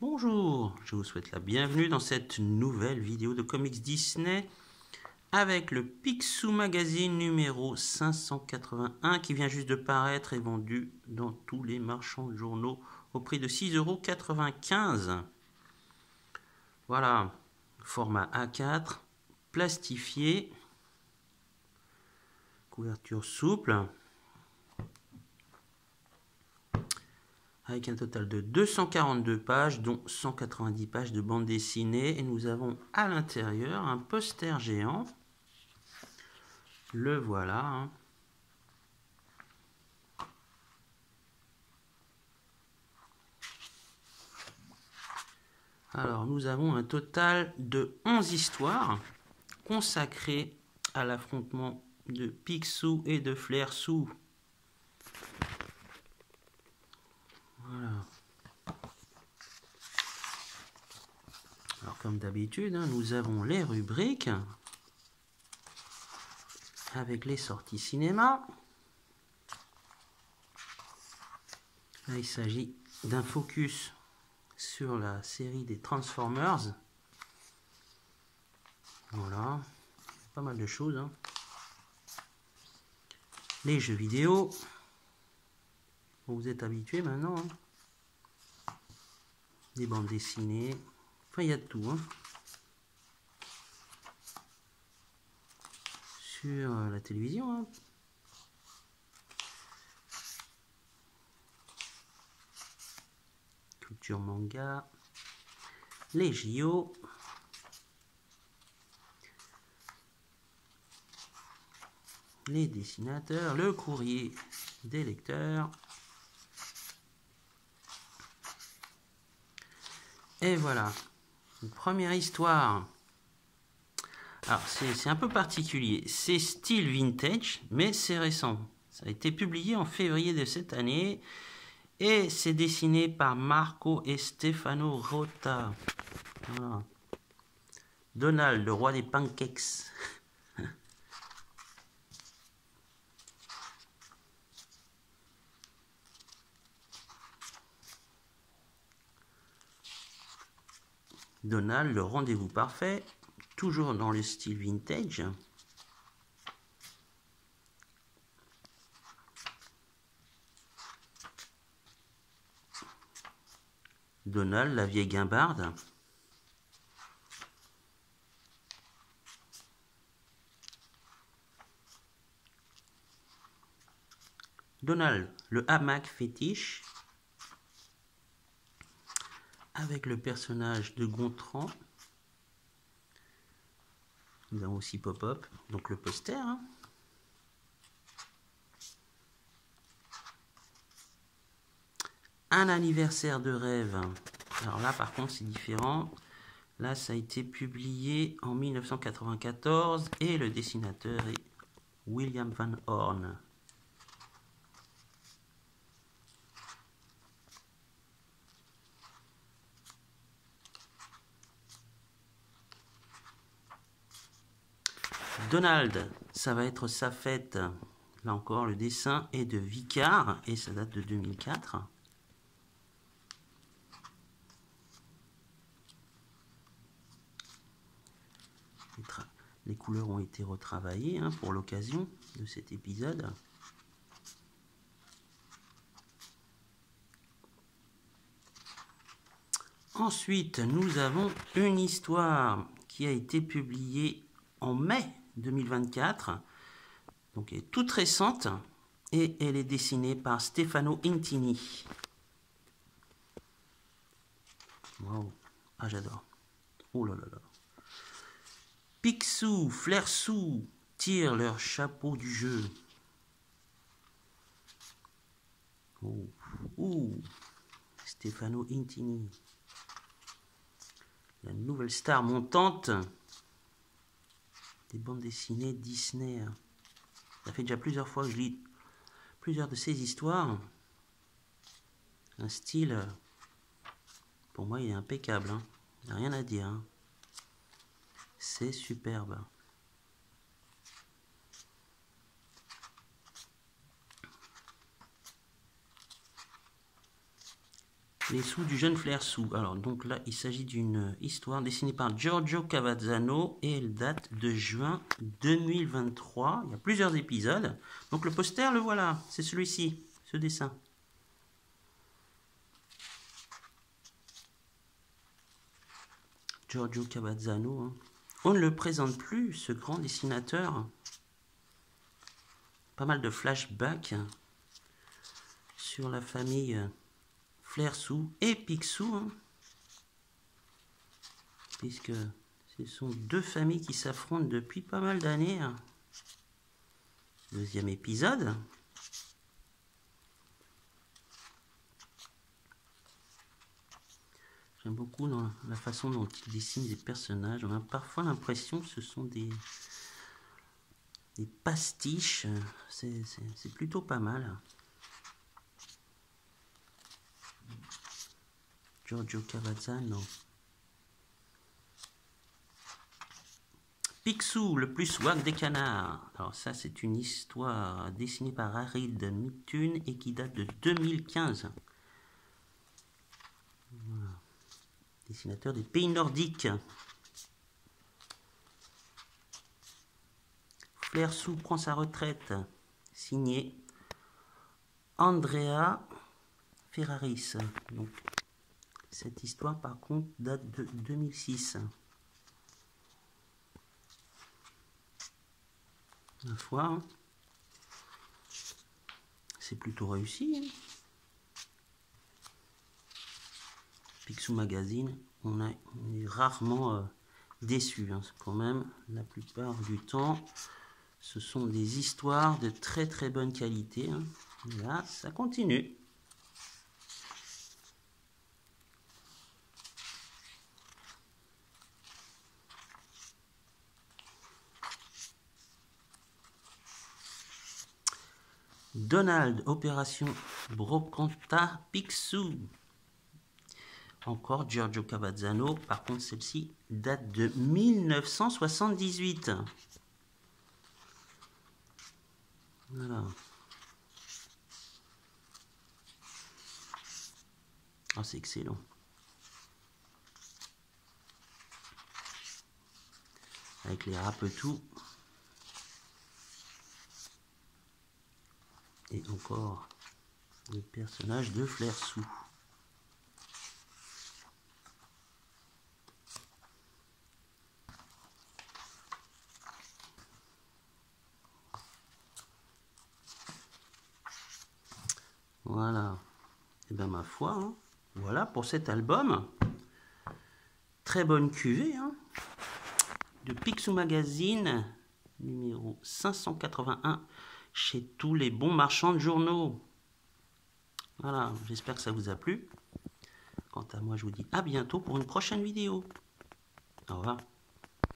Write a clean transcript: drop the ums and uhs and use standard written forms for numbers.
Bonjour, je vous souhaite la bienvenue dans cette nouvelle vidéo de comics Disney avec le Picsou Magazine numéro 581 qui vient juste de paraître et vendu dans tous les marchands de journaux au prix de 6,95 €. Voilà, format A4, plastifié, couverture souple, avec un total de 242 pages, dont 190 pages de bande dessinée. Et nous avons à l'intérieur un poster géant. Le voilà. Hein. Alors, nous avons un total de 11 histoires consacrées à l'affrontement de Picsou et de Flair-Sou. Voilà. Alors, comme d'habitude, hein, nous avons les rubriques avec les sorties cinéma. Là, il s'agit d'un focus sur la série des Transformers. Voilà, pas mal de choses. Hein. Les jeux vidéo. Vous êtes habitués maintenant. Hein. Des bandes dessinées. Enfin, il y a de tout. Hein. Sur la télévision. Hein. Culture manga. Les JO. Les dessinateurs. Le courrier des lecteurs. Et voilà. Une première histoire. Alors, c'est un peu particulier. C'est style vintage, mais c'est récent. Ça a été publié en février de cette année. Et c'est dessiné par Marco et Stefano Rota. Voilà. Donald, le roi des pancakes. Donald, le rendez-vous parfait. Toujours dans le style vintage. Donald, la vieille guimbarde. Donald, le hamac fétiche. Avec le personnage de Gontran. Nous avons aussi Pop-Up, donc le poster. Hein. Un anniversaire de rêve. Alors là, par contre, c'est différent. Là, ça a été publié en 1994 et le dessinateur est William Van Horn. Donald, ça va être sa fête. Là encore, le dessin est de Vicard et ça date de 2004. Les couleurs ont été retravaillées hein, pour l'occasion de cet épisode. Ensuite, nous avons une histoire qui a été publiée en mai 2024. Donc, elle est toute récente et elle est dessinée par Stefano Intini. Wow. Ah, j'adore. Oh là là là. Picsou, Flair-Sou tirent leur chapeau du jeu. Oh. Ouh. Stefano Intini. La nouvelle star montante des bandes dessinées Disney. Ça fait déjà plusieurs fois que je lis plusieurs de ces histoires. Un style, pour moi, il est impeccable. Hein. Il n'y a rien à dire. Hein. C'est superbe. Les sous du jeune Flair Sous. Alors donc là, il s'agit d'une histoire dessinée par Giorgio Cavazzano et elle date de juin 2023. Il y a plusieurs épisodes. Donc le poster, le voilà, c'est celui-ci, ce dessin. Giorgio Cavazzano. Hein. On ne le présente plus, ce grand dessinateur. Pas mal de flashbacks sur la famille Flair Sous et Picsou, hein, puisque ce sont deux familles qui s'affrontent depuis pas mal d'années. Hein. Deuxième épisode. J'aime beaucoup dans la façon dont il dessine les personnages. On a parfois l'impression que ce sont des pastiches. C'est plutôt pas mal. Giorgio Cavazzano. Picsou, le plus swag des canards. Alors ça, c'est une histoire dessinée par Harid Mithun et qui date de 2015. Voilà. Dessinateur des pays nordiques. Flair Sous prend sa retraite. Signé Andrea Ferraris. Donc, cette histoire, par contre, date de 2006. Ma foi, hein. C'est plutôt réussi. Hein. Picsou Magazine, on est rarement déçu. Hein. Quand même, la plupart du temps, ce sont des histoires de très très bonne qualité. Hein. Là, ça continue. Donald, Opération Brocanta, Picsou. Encore Giorgio Cavazzano. Par contre, celle-ci date de 1978. Voilà. Ah, c'est excellent. Avec les rapetout. Et encore le personnage de Flair Sous. Voilà. Et bien ma foi, hein, voilà pour cet album. Très bonne cuvée hein, de Picsou Magazine, numéro 581. Chez tous les bons marchands de journaux. Voilà, j'espère que ça vous a plu. Quant à moi, je vous dis à bientôt pour une prochaine vidéo. Au revoir.